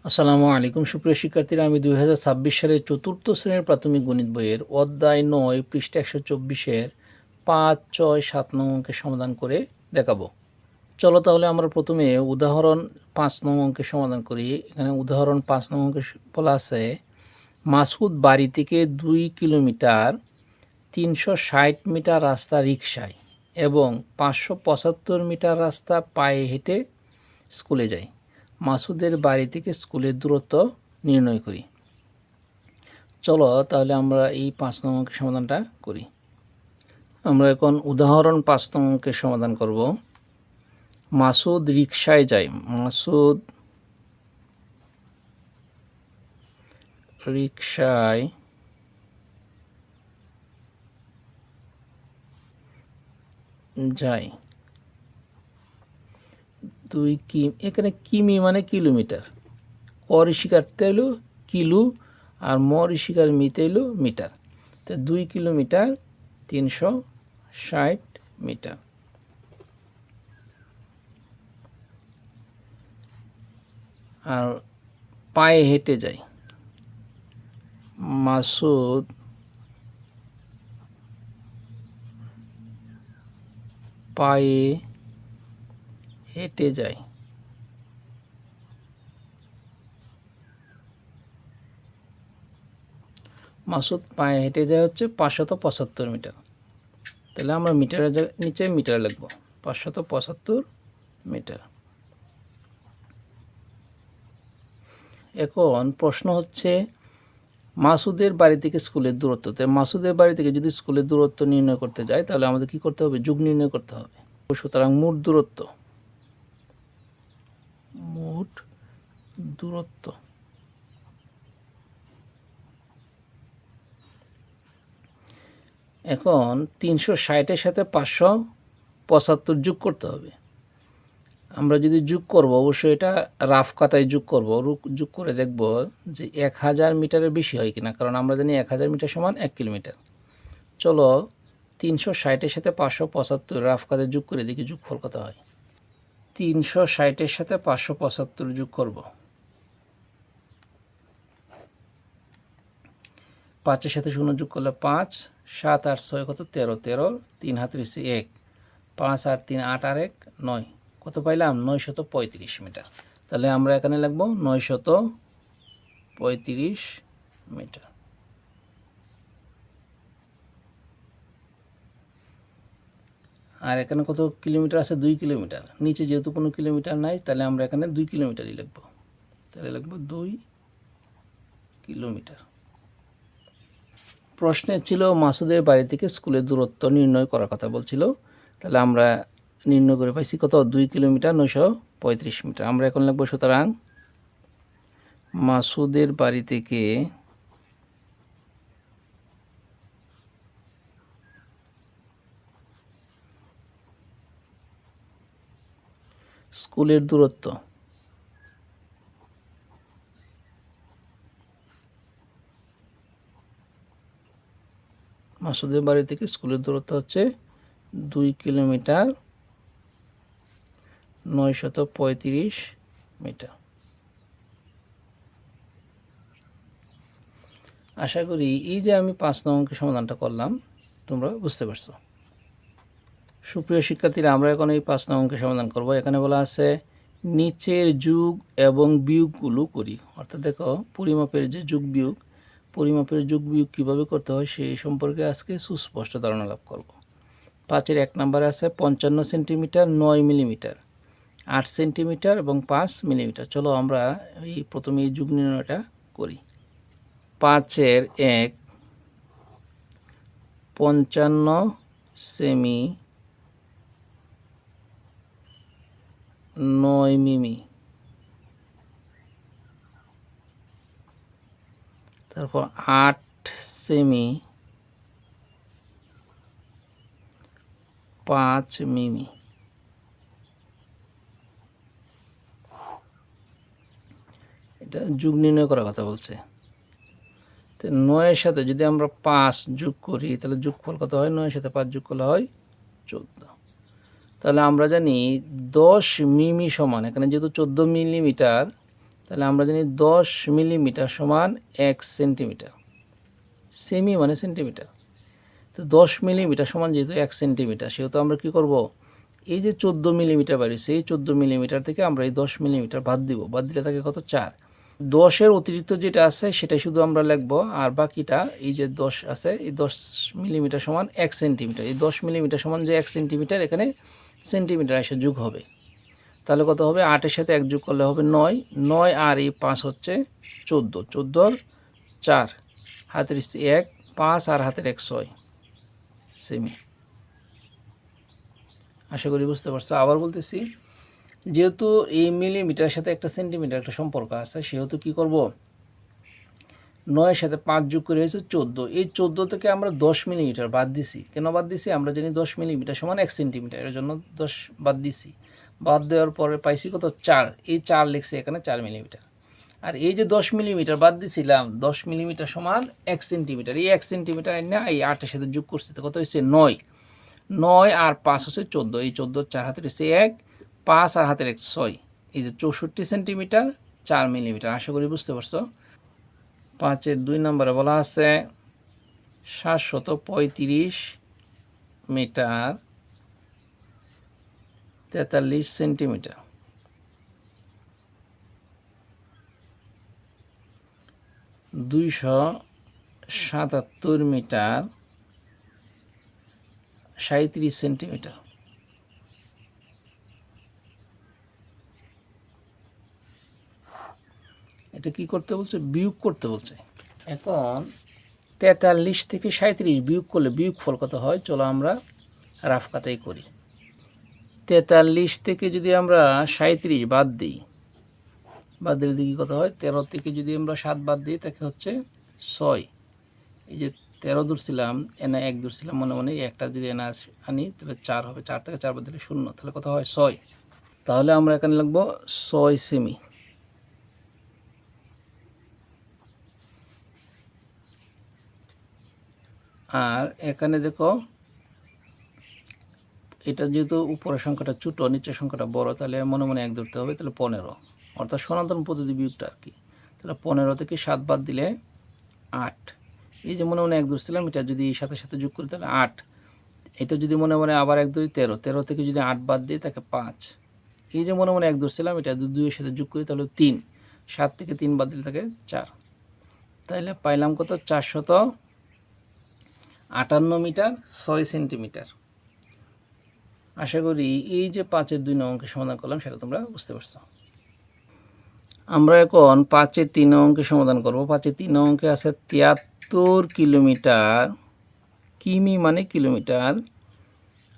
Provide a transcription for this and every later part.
আসসালামু আলাইকুম সুপ্রিয় শিক্ষার্থীরা, আমি 2026 সালের চতুর্থ শ্রেণীর প্রাথমিক গণিত বইয়ের অধ্যায় 9 পৃষ্ঠা 124-এর 5, 6, 7 নং অঙ্কের সমাধান করে দেখাবো। চলো তাহলে আমরা প্রথমে উদাহরণ 5 নং অঙ্কের সমাধান করি। এখানে উদাহরণ 5 নং অঙ্কে বলা আছে, মাসুদ বাড়ি থেকে 2 কিলোমিটার 360 মিটার রাস্তা রিকশায় এবং 575 মিটার রাস্তা পায়ে হেঁটে স্কুলে যায়। মাসুদের বাড়ি থেকে স্কুলের দূরত্ব নির্ণয় করি। চলো তাহলে আমরা এই 5 নং অঙ্কের সমাধানটা করি। আমরা এখন উদাহরণ 5 নং অঙ্কের সমাধান করব। মাসুদ রিকশায় যায়। মাসুদ রিকশায় যায়। এখানে কিমি মানে কিলোমিটার, অ ঋষিকারতে হলো কিলো আর ম ঋষিকার মিতে হলো মিটার। তো 2 কিলোমিটার 360 মিটার। আর পায়ে হেঁটে যায়। মাসুদ পায়ে হেঁটে যায়। মাসুদ পায়ে হেঁটে যায় হচ্ছে 575 মিটার। তাহলে আমরা মিটারের নিচে মিটার লিখব, 575 মিটার। এখন প্রশ্ন হচ্ছে মাসুদের বাড়ি থেকে স্কুলের দূরত্ব। তাই মাসুদের বাড়ি থেকে যদি স্কুলের দূরত্ব নির্ণয় করতে যাই তাহলে আমাদের কি করতে হবে? যোগ নির্ণয় করতে হবে। সুতরাং মোট দূরত্ব এখন 360-এর সাথে 575 যোগ করতে হবে। আমরা যদি যোগ করব, অবশ্যই এটা রাফ খাতায় যোগ করব। যোগ করে দেখব যে 1000 মিটারের বেশি হয় কিনা, কারণ আমরা জানি 1000 মিটার সমান 1 কিলোমিটার। চলো 360-এর সাথে 575 রাফ খাতায় যোগ করে দেখি যোগফল কত হয়। 360-এর সাথে 575 যোগ করব। 5-এর সাথে 0 যোগ করলে 5, 7 আর 6 কত? 13, 13, 3 হাতে রয়েছে 1, 5 আর 3 8 আর 1 9, কত পাইলাম? 935 মিটার। তাহলে আমরা এখানে লিখব 935 মিটার। আর এখানে কত কিলোমিটার আছে? 2 কিলোমিটার। নিচে যেহেতু কোনো কিলোমিটার নাই, তাহলে আমরা এখানে 2 কিলোমিটারই লিখব। তাহলে লিখব 2 কিলোমিটার। প্রশ্নে ছিল মাসুদের বাড়ি থেকে স্কুলের দূরত্ব নির্ণয় করার কথা বলছিল। তাহলে আমরা নির্ণয় করে পাইছি কত? 2 কিলোমিটার 935 মিটার। আমরা এখন লিখব, সুতরাং মাসুদের বাড়ি থেকে স্কুলের দূরত্ব মাসুদের বাড়ি থেকে স্কুলের দূরত্ব হচ্ছে 2 কিলোমিটার 935 মিটার। আশা করি এই যে আমি 5 নং অঙ্কের সমাধানটা করলাম তোমরা বুঝতে পারছো। সুপ্রিয় শিক্ষার্থীরা, আমরা এখন এই 5 নং অঙ্কের সমাধান করব। এখানে বলা আছে নিচের যোগ এবং বিয়োগগুলো করি। অর্থাৎ দেখো, পরিমাপের যে যোগ বিয়োগ, পরিমাপের যোগ বিয়োগ কীভাবে করতে হয় সেই সম্পর্কে আজকে সুস্পষ্ট ধারণা লাভ করব। 5-এর 1 নম্বরে আছে 55 সেন্টিমিটার 9 মিলিমিটার, 8 সেন্টিমিটার এবং 5 মিলিমিটার। চলো আমরা এই প্রথমে এই যোগ নির্ণয়টা করি। 5-এর 1 55 সেমি 9 মিমি, তারপর 8 সেমি 5 মিমি। এটা যোগ নির্ণয় করার কথা বলছে। তো 9-এর সাথে যদি আমরা 5 যোগ করি তাহলে যোগফল কত হয়? 9-এর সাথে 5 যোগ করলে হয় 14। তাহলে আমরা জানি 10 মিমি সমান, এখানে যেহেতু 14 মিলিমিটার, তাহলে আমরা জানি 10 মিলিমিটার সমান 1 সেন্টিমিটার। সেমি মানে সেন্টিমিটার। তো 10 মিলিমিটার সমান যেহেতু 1 সেন্টিমিটার, সেহেতু আমরা কী করব, এই যে 14 মিলিমিটার বাড়িয়েছে, এই 14 মিলিমিটার থেকে আমরা এই 10 মিলিমিটার বাদ দিব। বাদ দিলে থাকে কত? 4। 10-এর অতিরিক্ত যেটা আছে সেটাই শুধু আমরা লিখব, আর বাকিটা এই যে 10 আছে, এই 10 মিলিমিটার সমান 1 সেন্টিমিটার। এই 10 মিলিমিটার সমান যে 1 সেন্টিমিটার, এখানে সেন্টিমিটার এসে যোগ হবে। তাহলে কত হবে? 8-এর সাথে 1 যোগ করলে হবে 9। 9 আর এই 5 হচ্ছে 14। 14-র 4, হাতের 1, 5 আর হাতের 1, 6 সেমি। আশা করি বুঝতে পারছো। আবার বলতেছি, যেহেতু এই মিলিমিটারের সাথে একটা সেন্টিমিটার একটা সম্পর্ক আছে, সেহেতু কী করব, 9-এর সাথে 5 যোগ করে হয়েছে 14। এই 14 থেকে আমরা 10 মিলিমিটার বাদ দিছি। কেন বাদ দিছি? আমরা জানি 10 মিলিমিটার সমান 1 সেন্টিমিটার, এর জন্য 10 বাদ দিছি। বাদ দেওয়ার পরে পাইছি কত? 4। এই 4 লিখছি এখানে 4 মিলিমিটার। আর এই যে 10 মিলিমিটার বাদ দিছিলাম, 10 মিলিমিটার সমান 1 সেন্টিমিটার। এই 1 সেন্টিমিটার না এই 8-এর সাথে যোগ করছি, তো কত হয়েছে? 9। 9 আর 5 হচ্ছে 14। এই 14 4 হাতের হচ্ছে 1, 5 আর হাতের 1, 6। এই যে 64 সেন্টিমিটার 4 মিলিমিটার। আশা করি বুঝতে পারছো। 5-এর 2 নম্বরে বলা আছে 735 মিটার 43 সেন্টিমিটার। 277 metre 37 centimetre. এটা কি করতে বলছে? বিয়োগ করতে বলছে। এখন 43 থেকে 37 বিয়োগ করলে বিয়োগফল কত হয়? চলো আমরা রাফ কাটাই করি। 43 থেকে যদি আমরা 37 বাদ দিই, বাদ দিলে দেখি কত হয়? 13 থেকে যদি আমরা 7 বাদ দিই, তাকে হচ্ছে 6। এই যে 13 ধরছিলাম, এনে 1 ধরছিলাম মনে মনে, একটা যদি এনে আনি তাহলে 4 হবে। 4 থেকে 4 বাদ দিলে 0, তাহলে কত হয়? 6। তাহলে আমরা এখানে লিখব 6 সেমি। আর এখানে দেখো, এটা যেহেতু উপরের সংখ্যাটা ছোটো, নিচের সংখ্যাটা বড়, তাহলে মনে মনে 1 ধরতে হবে। তাহলে 15, অর্থাৎ সনাতন পদ্ধতি বিয়োগটা আর কি। তাহলে 15 থেকে 7 বাদ দিলে 8। এই যে মনে মনে 1 ধরছিলাম, এটা যদি সাথে সাথে যোগ করি তাহলে 8। এটা যদি মনে মনে আবার 1 ধরি 13। 13 থেকে যদি 8 বাদ দিই, তাকে 5। এই যে মনে মনে 1 ধরছিলাম, এটা যদি 2-এর সাথে যোগ করি তাহলে 3। 7 থেকে 3 বাদ দিলে তাকে 4। তাহলে পাইলাম কত? 458 মিটার 6 সেন্টিমিটার। আশা করি এই যে 5-এর 2 নং অঙ্কের সমাধান করলাম সেটা তোমরা বুঝতে পারছো। আমরা এখন 5-এর 3 নং অঙ্কের সমাধান করব। 5-এর 3 নং অঙ্কে আছে 73 কিলোমিটার, কিমি মানে কিলোমিটার,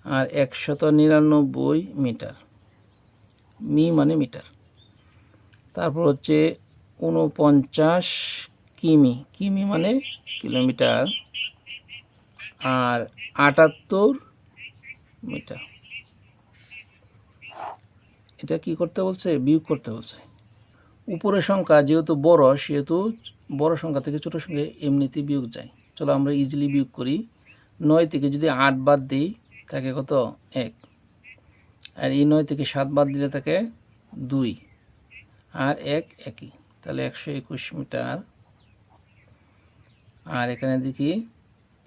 আর 199 মিটার, মি মানে মিটার। তারপর হচ্ছে 49 কিমি, কিমি মানে কিলোমিটার, আর 78 মিটার। এটা কি করতে বলছে? বিয়োগ করতে বলছে। উপরের সংখ্যা যেহেতু বড়, সেহেতু বড় সংখ্যা থেকে ছোট সংখ্যা এমনিতেই বিয়োগ যায়। চলো আমরা ইজিলি বিয়োগ করি। 9 থেকে যদি 8 বাদ দিই, তাকে কত? 1। আর এই 9 থেকে 7 বাদ দিলে তাকে 2, আর 1 একই। তাহলে 121 মিটার। আর এখানে দেখি,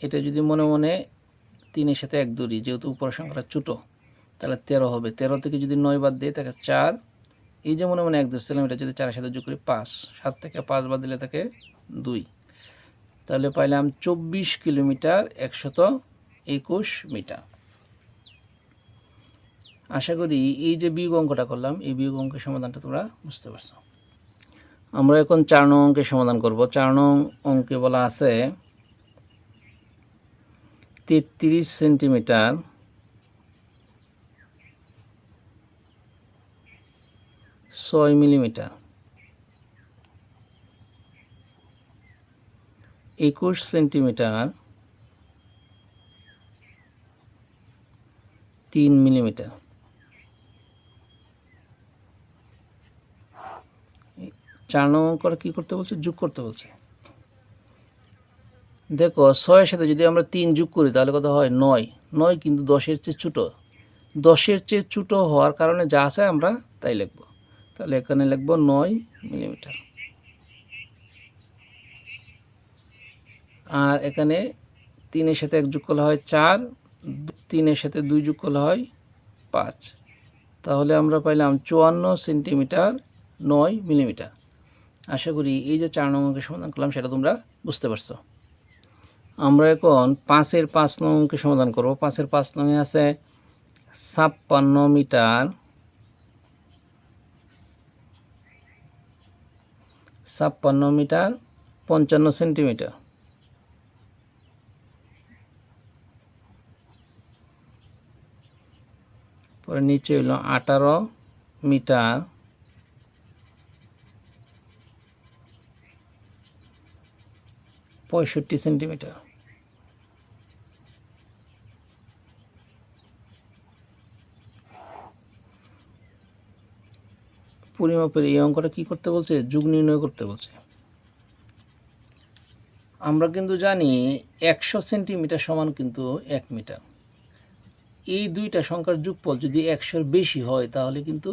এটা যদি মনে মনে 3-এর সাথে 1 ধরি, যেহেতু উপরের সংখ্যাটা ছোটো, তাহলে 13 হবে। 13 থেকে যদি 9 বাদ দিই, তাকে 4। এই যে মনে মনে 1 ধরছিলাম, এটা যদি 4-এর সাথে যোগ করি 5। 7 থেকে 5 বাদ দিলে তাকে 2। তাহলে পাইলাম 24 কিলোমিটার 121 মিটার। আশা করি এই যে বিয়োগ অঙ্কটা করলাম, এই বিয়োগ অঙ্কের সমাধানটা তোমরা বুঝতে পারছো। আমরা এখন 4 নং অঙ্কের সমাধান করব। 4 নং অঙ্কে বলা আছে 33 সেন্টিমিটার 6 মিলিমিটার, 21 সেন্টিমিটার 3 মিলিমিটার। 4 নং অঙ্কটা কী করতে বলছে? যোগ করতে বলছে। দেখো, 6-এর সাথে যদি আমরা 3 যোগ করি তাহলে কত হয়? 9। 9 কিন্তু 10-এর চেয়ে ছোটো। 10-এর চেয়ে ছোটো হওয়ার কারণে যা আছে আমরা তাই লিখব। তাহলে এখানে লিখব 9 মিলিমিটার। আর এখানে 3-এর সাথে 1 যোগ করলে হয় 4, 3-এর সাথে 2 যোগ করলে হয় 5। তাহলে আমরা পাইলাম 54 সেন্টিমিটার 9 মিলিমিটার। আশা করি এই যে 4 নং অঙ্কের সমাধান করলাম সেটা তোমরা বুঝতে পারছো। আমরা এখন 5-এর 5 নং অঙ্কের সমাধান করব। 5-এর 5 নংয়ে আছে 56 মিটার 55 সেন্টিমিটার। পরে নিচে হলো 18 মিটার 65 সেন্টিমিটার। পরিমাপের এই অঙ্কটা কি করতে বলছে? যুগ নির্ণয় করতে বলছে। আমরা কিন্তু জানি 100 সেন্টিমিটার সমান কিন্তু 1 মিটার। এই দুইটা সংখ্যার যোগফল যদি 100-এর বেশি হয় তাহলে কিন্তু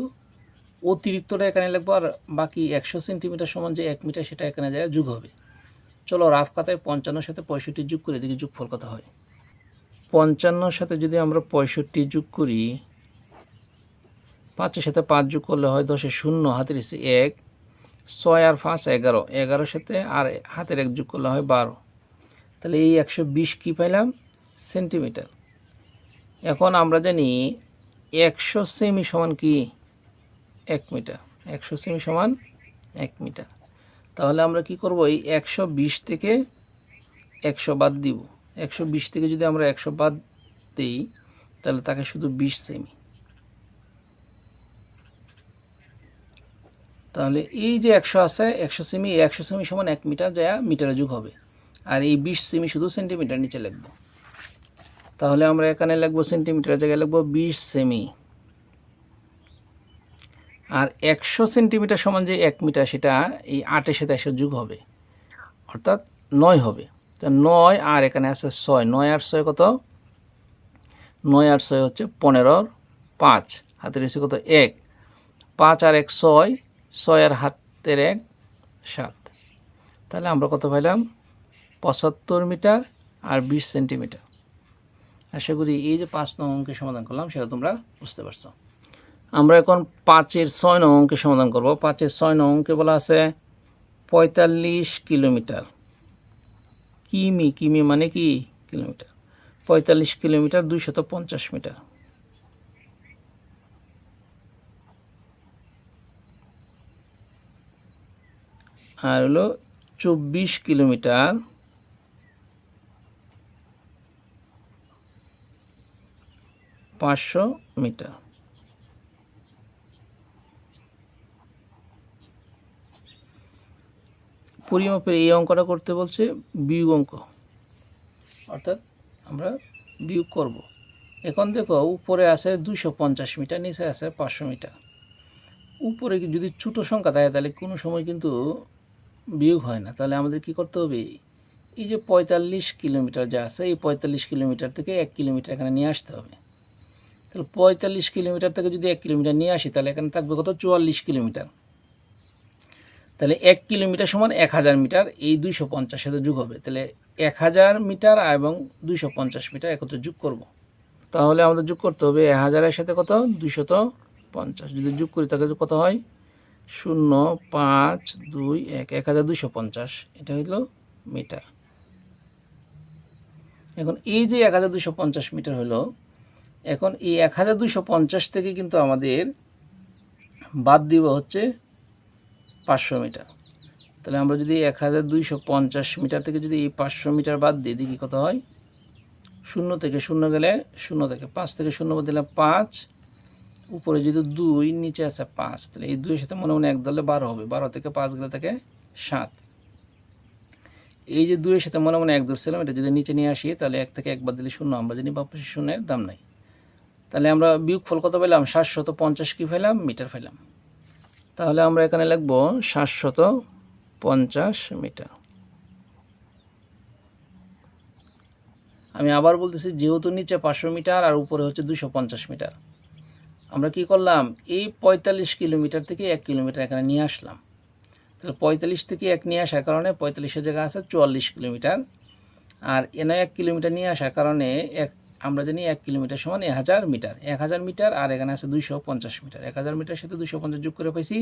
অতিরিক্তটা এখানে লিখবো, আর বাকি 100 সেন্টিমিটার সমান যে 1 মিটার সেটা এখানে যায় যোগ হবে। চলো রাফ খাতায় 55-এর সাথে 65 যোগ করে দেখি যোগফল কত হয়। 55-এর সাথে যদি আমরা 65 যোগ করি, 5-এর সাথে 5 যোগ করলে হয় 10-এ 0, হাতের এসে 1, 6 আর 5 11, 11-এর সাথে আর হাতের 1 যোগ করলে হয় 12। তাহলে এই 120 কী পাইলাম? সেন্টিমিটার। এখন আমরা জানি 100 সেমি সমান কি? 1 মিটার। 100 সেমি সমান 1 মিটার। তাহলে আমরা কি করব? এই 120 থেকে 100 বাদ দিব। 120 থেকে যদি আমরা 100 বাদ দিই তাহলে তাকে শুধু 20 সেমি। তাহলে এই যে 100 আছে, 100 সেমি, 100 সেমি সমান 1 মিটার যা মিটারে যোগ হবে, আর এই 20 সেমি শুধু সেন্টিমিটার নিচে লিখব। তাহলে আমরা এখানে লিখব সেন্টিমিটারের জায়গায় লিখব 20 সেমি। আর 100 সেন্টিমিটার সমান যে 1 মিটার সেটা এই 8-এর সাথে 100 যোগ হবে, অর্থাৎ 9 হবে। তো 9 আর এখানে আছে 6, 9 আর 6 কত? 9 আর 6 হচ্ছে 15-র 5, হাতের এসে কত? 1, 5 আর 1 6, 6 আর হাতের 1 7। তাহলে আমরা কত পাইলাম? 75 মিটার আর 20 সেন্টিমিটার। আশা করি এই যে 5 নং অঙ্কের সমাধান করলাম সেটা তোমরা বুঝতে পারছো। আমরা এখন 5-এর 6 নং অঙ্কের সমাধান করব। 5-এর 6 নং অঙ্কে বলা আছে 45 কিলোমিটার। কিমি মানে কি? কিলোমিটার। 45 kilometre 250 metre. আর হলো 24 কিলোমিটার 500 মিটার। পরিমাপের এই অঙ্কটা করতে বলছে বিয়োগ অঙ্ক, অর্থাৎ আমরা বিয়োগ করব। এখন দেখো উপরে আছে 250 মিটার, নিচে আছে 500 মিটার। উপরে যদি ছোটো সংখ্যা থাকে তাহলে কোনো সময় কিন্তু বিয়োগ হয় না। তাহলে আমাদের কি করতে হবে? এই যে 45 কিলোমিটার যা আছে, এই 45 কিলোমিটার থেকে 1 কিলোমিটার এখানে নিয়ে আসতে হবে। তাহলে 45 কিলোমিটার থেকে যদি 1 কিলোমিটার নিয়ে আসি তাহলে এখানে থাকবে কত? 44 কিলোমিটার। তাহলে 1 কিলোমিটার সমান 1000 মিটার, এই 250 সাথে যোগ হবে। তাহলে 1000 মিটার এবং 250 মিটার একত্রে যোগ করব। তাহলে আমাদের যোগ করতে হবে 1000-এর সাথে কত? 250। যদি যোগ করি তাহলে কত হয়? 0, 5, 2, 1, 1250। এটা হলো মিটার। এখন এই যে 1250 মিটার হলো, এখন এই 1250 থেকে কিন্তু আমাদের বাদ দিব হচ্ছে 500 মিটার। তাহলে আমরা যদি 1250 মিটার থেকে যদি এই 500 মিটার বাদ দিই দেখি কত হয়? 0 থেকে 0 গেলে 0 থেকে 5 থেকে 0 বাদ দিলে 5, উপরে যদি 2, নিচে আছে 5, তাহলে এই 2-এর সাথে মনে মনে 1 ধরলে 12 হবে। 12 থেকে 5 গেলে থাকে 7। এই যে 2-এর সাথে মনে মনে 1 ধরছিলাম, এটা যদি নিচে নিয়ে আসি তাহলে 1 থেকে 1 বাদ দিলে 0। আমরা জানি বাপাশে 0-এর দাম নাই। তাহলে আমরা বিয়োগফল কত পেলাম? 750 কি পেলাম? মিটার পেলাম। তাহলে আমরা এখানে লিখব 750 মিটার। আমি আবার বলতেছি, যেহেতু নিচে 500 মিটার আর উপরে হচ্ছে 250 মিটার, আমরা কি করলাম? এই 45 কিলোমিটার থেকে 1 কিলোমিটার এখানে নিয়ে আসলাম। তাহলে 45 থেকে 1 নিয়ে আসার কারণে 45-এর জায়গা আছে 44 কিলোমিটার। আর এনে 1 কিলোমিটার নিয়ে আসার কারণে আমরা জানি 1 কিলোমিটার সমান 1000 মিটার। 1000 মিটার আর এখানে আছে 250 মিটার। 1000 মিটারের সাথে 250 যোগ করে পাইছি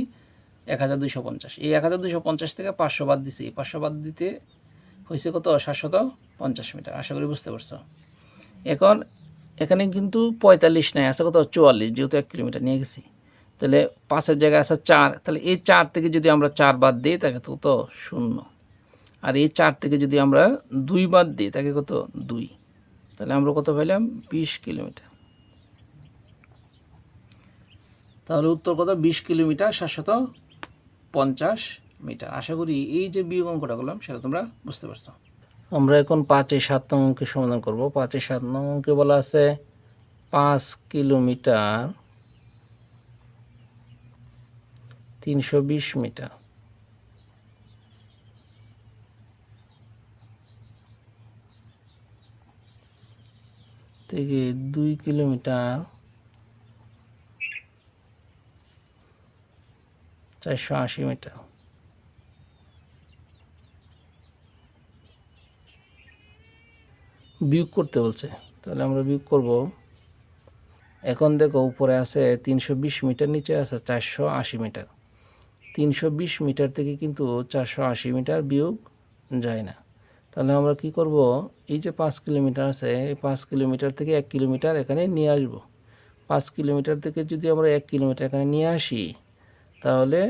1250। এই 1250 থেকে 500 বাদ দিছি। 500 বাদ দিতে হয়েছে কত? 750 মিটার। আশা করি বুঝতে পারছো। এখন এখানে কিন্তু 45 নাই, আছে কত? 44, যেহেতু 1 কিলোমিটার নিয়ে গেছি। তাহলে 5-এর জায়গায় আছে 4। তাহলে এই 4 থেকে যদি আমরা 4 বাদ দিই তাকে কত? 0। আর এই 4 থেকে যদি আমরা 2 বাদ দিই তাকে কত? 2। তাহলে আমরা কত পেলাম? 20 কিলোমিটার। তাহলে উত্তর কত? 20 কিলোমিটার 750 মিটার। আশা করি এই যে বিয়োগ অঙ্কটা করলাম সেটা তোমরা বুঝতে পারছো। আমরা এখন 5-7 নং অঙ্কের সমাধান করব। 5-7 নং অঙ্কে বলা আছে 5 কিলোমিটার 320 মিটার থেকে 2 কিলোমিটার 480 মিটার। বিয়োগ করতে বলছে, তাহলে আমরা বিয়োগ করব। এখন দেখো উপরে আছে 320 মিটার, নিচে আছে 480 মিটার। 320 মিটার থেকে কিন্তু 480 মিটার বিয়োগ যায় না। তাহলে আমরা কি করব? এই যে 5 কিলোমিটার আছে, এই 5 কিলোমিটার থেকে 1 কিলোমিটার এখানে নিয়ে আসব। 5 কিলোমিটার থেকে যদি আমরা 1 কিলোমিটার এখানে নিয়ে আসি তাহলে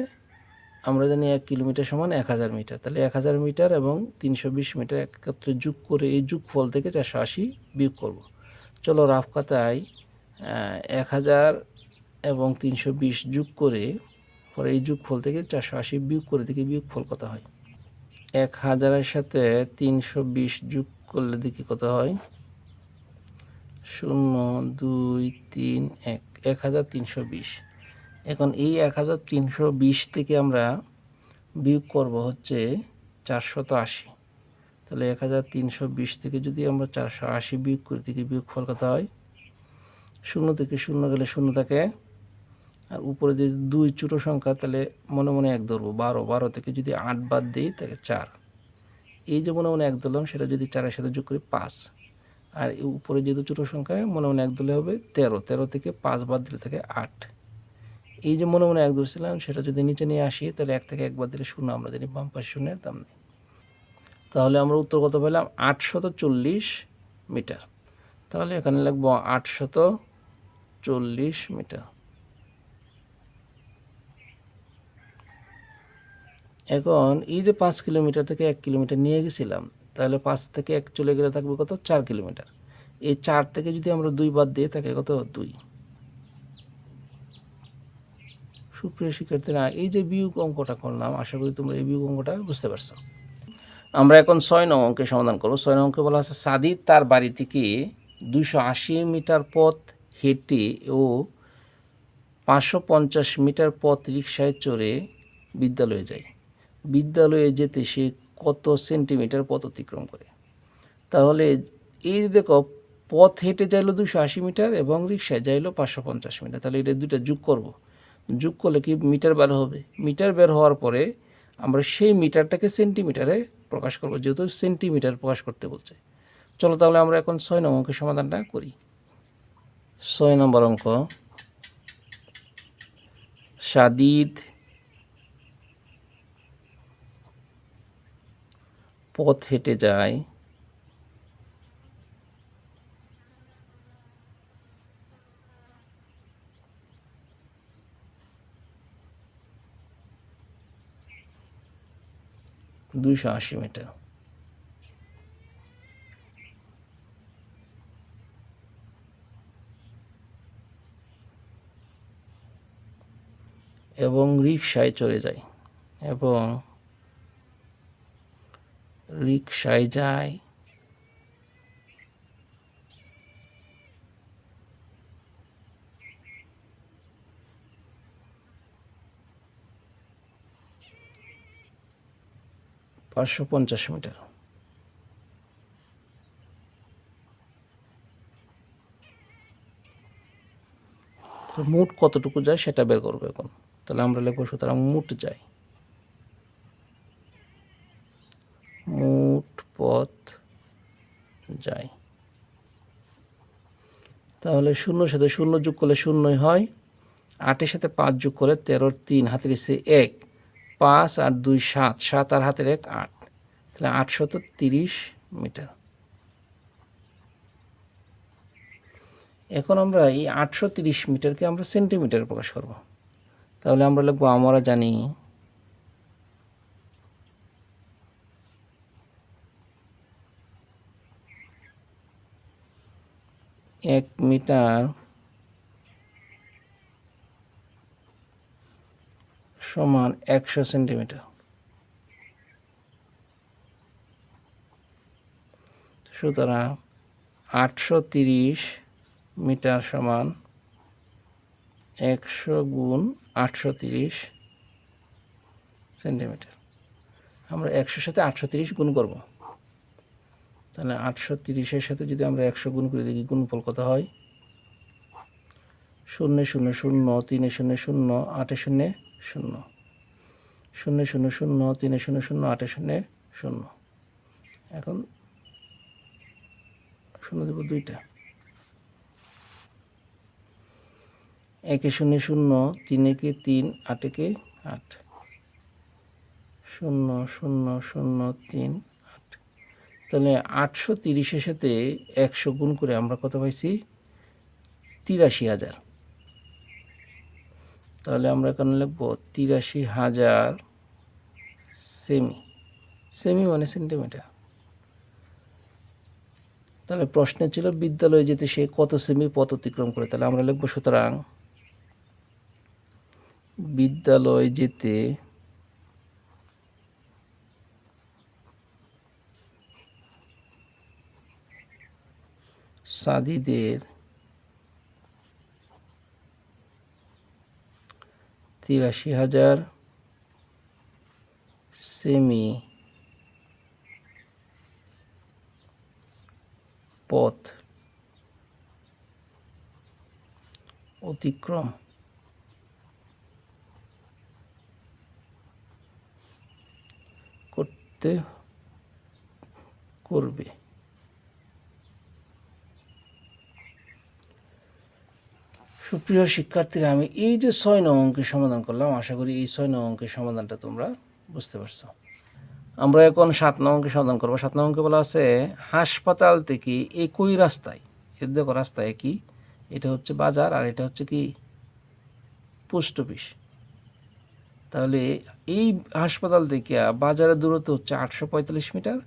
আমরা জানি 1 কিলোমিটার সমান 1000 মিটার। তাহলে 1000 মিটার এবং 320 মিটার একত্রে যোগ করে এই যোগফল থেকে 480 বিয়োগ করব। চলো রাফ খাতায় 1000 এবং 320 যোগ করে পরে এই যোগফল থেকে 480 বিয়োগ করে দেখি বিয়োগফল কত হয়। 1000-এর সাথে 320 যোগ করলে দেখি কত হয়। 0 2 3 1, 1320। এখন এই 1320 থেকে আমরা বিয়োগ করব হচ্ছে 480। তাহলে 1320 থেকে যদি আমরা 480 বিয়োগ করি দেখি বিয়োগফল কত হয়। 0 থেকে 0 গেলে 0 থাকে, আর উপরে যদি 2 ছোট সংখ্যা তাহলে মনে মনে 1 ধরবো। 12, 12 থেকে যদি 8 বাদ দিই তাকে 4। এই যে মনে মনে 1 ধরলাম সেটা যদি 4-এর সাথে যোগ করি 5। আর উপরে যেহেতু ছোট সংখ্যা মনে মনে 1 ধরলে হবে 13, 13 থেকে 5 বাদ দিলে থাকে 8। এই যে মনে মনে 1 ধরছিলাম সেটা যদি নিচে নিয়ে আসি তাহলে 1 থেকে 1 বাদ দিলে 0, আমরা জানি বাম পাশে 0-এর দাম নেই। তাহলে আমরা উত্তর কত পেলাম? 840 মিটার। তাহলে এখানে লিখবো 840 মিটার। এখন এই যে 5 কিলোমিটার থেকে 1 কিলোমিটার নিয়ে গেছিলাম, তাহলে 5 থেকে 1 চলে গেলে থাকবে কত? 4 কিলোমিটার। এই 4 থেকে যদি আমরা 2 বাদ দিই থাকে কত? 2। সুপ্রিয় শিক্ষার্থীরা, এই যে বিয়োগ অঙ্কটা করলাম আশা করি তোমরা এই বিয়োগ অঙ্কটা বুঝতে পারছো। আমরা এখন 6 নং অঙ্কের সমাধান করব। 6 নং অঙ্কে বলা আছে সাদিদ তার বাড়ি থেকে 280 মিটার পথ হেঁটে ও 550 মিটার পথ রিকশায় চড়ে বিদ্যালয়ে যায়। বিদ্যালয়ে যেতে সে কত সেন্টিমিটার পথ অতিক্রম করে? তাহলে এই দেখো পথ হেঁটে যাইলো 280 মিটার এবং রিকশায় যাইলো 550 মিটার। তাহলে এটা দুইটা যোগ করব। যোগ করলে কি মিটার বের হবে। মিটার বের হওয়ার পরে আমরা সেই মিটারটাকে সেন্টিমিটারে প্রকাশ করব, যেহেতু সেন্টিমিটার প্রকাশ করতে বলছে। চলো তাহলে আমরা এখন 6 নম্বর অঙ্কের সমাধানটা করি। 6 নম্বর অঙ্ক, সাদিদ পথ হেঁটে যায় 280 মিটার এবং রিকশায় চলে যায় এবং রিকশায় যায় 550 মিটার। মোট কতটুকু যায় সেটা বের করবো এখন। তাহলে আমরা লিখবো সুতরাং মোট যায়। মোট পথ যায়। তাহলে শূন্যর সাথে শূন্য যোগ করলে শূন্যই হয়, 8-এর সাথে 5 যোগ করলে 13-র 3 হাতের এসে 1, 5 আর 2 7, 7 আর হাতের 1 8, তাহলে 830 মিটার। এখন আমরা এই 830 মিটারকে আমরা সেন্টিমিটারে প্রকাশ করব। তাহলে আমরা লিখব, আমরা জানি 1 মিটার সমান 100 সেন্টিমিটার। সুতরাং 830 মিটার সমান 100 গুণ 830 সেন্টিমিটার। আমরা 100-র সাথে 830 গুণ করব। তাহলে 830-এর সাথে যদি আমরা 100 গুণ করে দেখি গুণফল কত হয়। 0 0 0, 3 0 0, 8 0 0, 0 0 0, 3 0 0, 8 0 0। এখন 0 দেব দুইটা। 1 0 0, 3 3, 8 8, 0 0 0 3 8। তাহলে 830-এর সাথে 100 গুণ করে আমরা কত পাইছি? 83,000। তাহলে আমরা এখানে লিখব 83,000 সেমি। সেমি মানে সেন্টিমিটার। তাহলে প্রশ্নে ছিল বিদ্যালয়ে যেতে সে কত সেমি পথ অতিক্রম করে। তাহলে আমরা লিখব, সুতরাং বিদ্যালয় যেতে সাদিদের 83,000 সেমি পথ অতিক্রম করবে। সুপ্রিয় শিক্ষার্থীরা, আমি এই যে 6 নং অঙ্কের সমাধান করলাম, আশা করি এই 6 নং অঙ্কের সমাধানটা তোমরা বুঝতে পারছো। আমরা এখন 7 নং অঙ্কের সমাধান করবো। 7 নং অঙ্কে বলা আছে হাসপাতাল থেকে একই রাস্তায়, এর দেখো রাস্তা একই, এটা হচ্ছে বাজার আর এটা হচ্ছে কি পোস্ট অফিস। তাহলে এই হাসপাতাল থেকে বাজারের দূরত্ব হচ্ছে 845 মিটার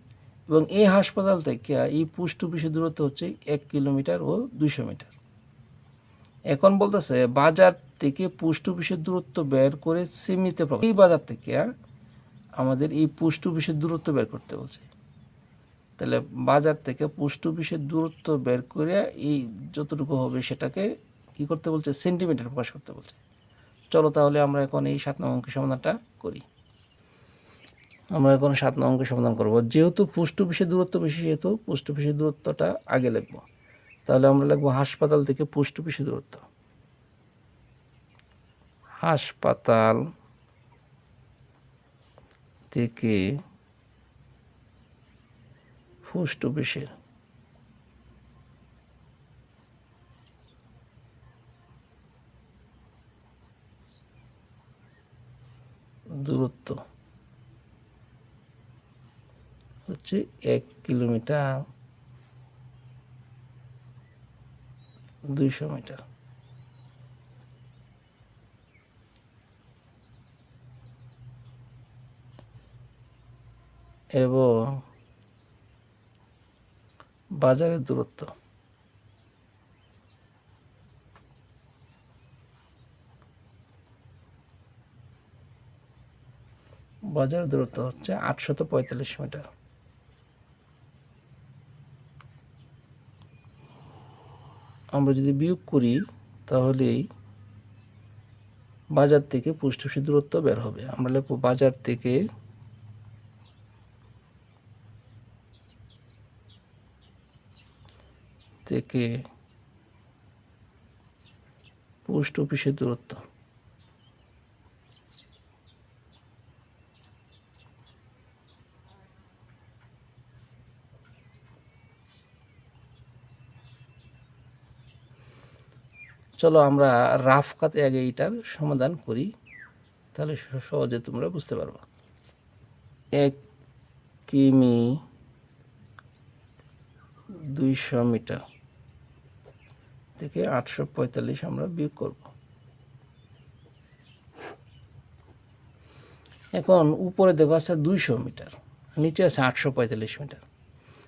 এবং এই হাসপাতাল থেকে এই পোস্ট অফিসের দূরত্ব হচ্ছে 1 কিলোমিটার ও 200 মিটার। এখন বলতেছে বাজার থেকে পোস্ট অফিসের দূরত্ব বের করে সেমিতে প্রকাশ। এই বাজার থেকে আমাদের এই পোস্ট অফিসের দূরত্ব বের করতে বলছে। তাহলে বাজার থেকে পোস্ট অফিসের দূরত্ব বের করে এই যতটুকু হবে সেটাকে কি করতে বলছে? সেন্টিমিটার প্রকাশ করতে বলছে। চলো তাহলে আমরা এখন এই 7 নং অঙ্কের সমাধানটা করি। আমরা এখন 7 নং অঙ্কের সমাধান করব। যেহেতু পোস্ট অফিসের দূরত্ব বেশি, সেহেতু পোস্ট অফিসের দূরত্বটা আগে লিখব। তাহলে আমরা লিখব হাসপাতাল থেকে পোস্ট অফিসের দূরত্ব। হাসপাতাল থেকে পোস্ট অফিসের দূরত্ব হচ্ছে 1 কিলোমিটার 200 মিটার। এবং বাজারের দূরত্ব হচ্ছে 845 মিটার। আমরা যদি বিয়োগ করি তাহলেই বাজার থেকে পোস্ট অফিসের দূরত্ব বের হবে। আমরা লিখব বাজার থেকে পোস্ট অফিসের দূরত্ব। চলো আমরা রাফ খাতে আগে এইটার সমাধান করি, তাহলে সহজে তোমরা বুঝতে পারবে। 1 কিমি 200 মিটার থেকে 845 আমরা বিয়োগ করব। এখন উপরে দেখো আছে 200 মিটার, নিচে আছে 845 মিটার।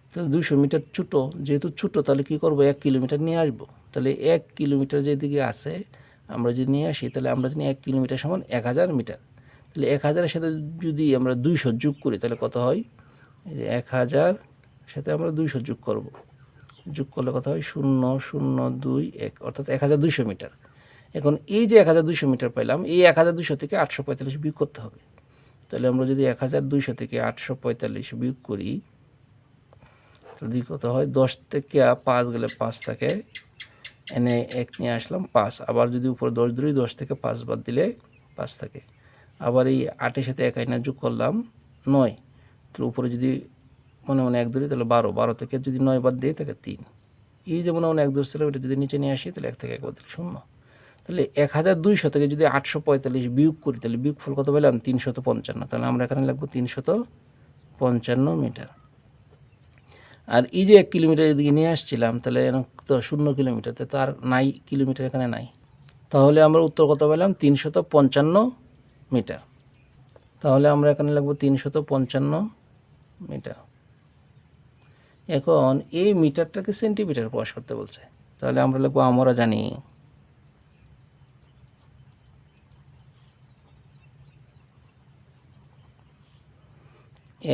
তাহলে 200 মিটার ছোটো, যেহেতু ছোটো তাহলে কী করবো, 1 কিলোমিটার নিয়ে আসবো। তাহলে 1 কিলোমিটার যেদিকে আছে আমরা যদি নিয়ে আসি, তাহলে আমরা জানি 1 কিলোমিটার সমান 1000 মিটার। তাহলে 1000-এর সাথে যদি আমরা 200 যোগ করি তাহলে কত হয়, এই যে 1000 সাথে আমরা 200 যোগ করব, যোগ করলে কত হয় 0021, অর্থাৎ 1200 মিটার। এখন এই যে 1200 মিটার পাইলাম, এই 1200 থেকে 845 বিয়োগ করতে হবে। তাহলে আমরা যদি 1200 থেকে 845 বিয়োগ করি যদি কত হয়, 10 থেকে 5 গেলে 5 থাকে, এনে 1 নিয়ে আসলাম 5, আবার যদি উপরে 10 ধরি 10 থেকে 5 বাদ দিলে 5 থাকে, আবার এই 8-এর সাথে 1 আইনা যোগ করলাম 9, তো উপরে যদি মনে মনে 1 ধরি তাহলে 12 থেকে যদি 9 বাদ দিই তাহলে 3, এই যে মনে মনে 1 ধরছিল ওইটা যদি নিচে নিয়ে আসি তাহলে 1 থেকে 1 বাদ দিলে 0। তাহলে 1200 থেকে যদি 845 বিয়োগ করি তাহলে বিয়োগফল কত পেলাম, 355। তাহলে আমরা এখানে লিখব 355 মিটার। আর এই যে 1 কিলোমিটার এদিকে নিয়ে আসছিলাম, তাহলে তো 0 কিলোমিটার, তো আর নাই, কিলোমিটার এখানে নাই। তাহলে আমরা উত্তর কত পেলাম, 355 মিটার। তাহলে আমরা এখানে লিখব 355 মিটার। এখন এই মিটারটাকে সেন্টিমিটার প্রকাশ করতে বলছে, তাহলে আমরা লিখব, আমরা জানি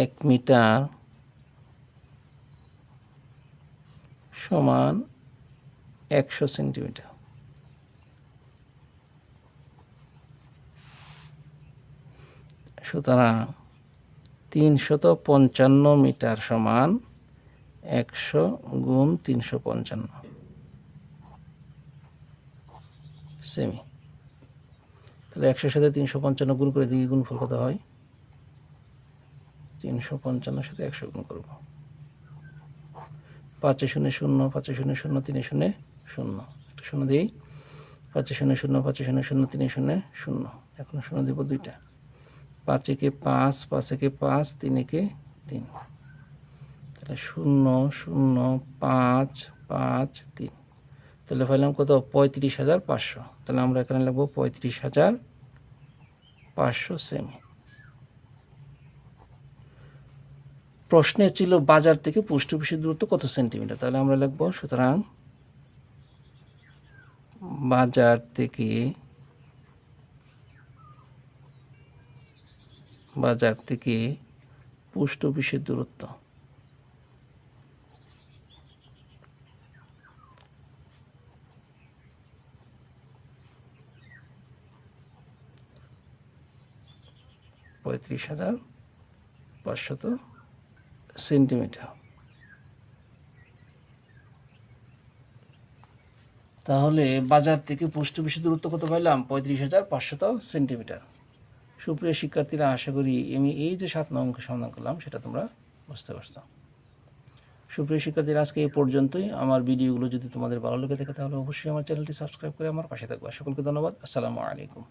1 মিটার সমান 100 সেন্টিমিটার। সুতরাং 355 মিটার সমান 100 গুণ 355 সেমি। তাহলে 100-এর সাথে 355 গুণ করে দিই, গুণফল কত হয়, 355-এর সাথে 100 গুণ করব, 5 0 0, 5 0 0, 3 0 0, একটা 0 দিই, 5 0 0, 5 0 0, 3 0 0, এখন 0 দেব দুইটা, 5 একে 5, 5 একে 5, 3 একে 3, তাহলে 0 0 5 5 3, তাহলে পাইলাম কত, 35,500। তাহলে আমরা এখানে লিখব 35,500 সেমি। প্রশ্নে ছিল বাজার থেকে পোস্ট অফিসের দূরত্ব কত সেন্টিমিটার, তাহলে আমরা লিখব, সুতরাং বাজার থেকে পোস্ট অফিসের দূরত্ব (35,500) সেন্টিমিটার। তাহলে বাজার থেকে পোস্ট অফিসের দূরত্ব কত পাইলাম, 35,500 সেন্টিমিটার। সুপ্রিয় শিক্ষার্থীরা, আশা করি আমি এই যে 7 নং অঙ্কের সমাধান করলাম সেটা তোমরা বুঝতে পারছো। সুপ্রিয় শিক্ষার্থীরা, আজকে এই পর্যন্তই। আমার ভিডিওগুলো যদি তোমাদের ভালো লেগে থাকে তাহলে অবশ্যই আমার চ্যানেলটি সাবস্ক্রাইব করে আমার পাশে থাকবে। সকলকে ধন্যবাদ। আসসালামু আলাইকুম।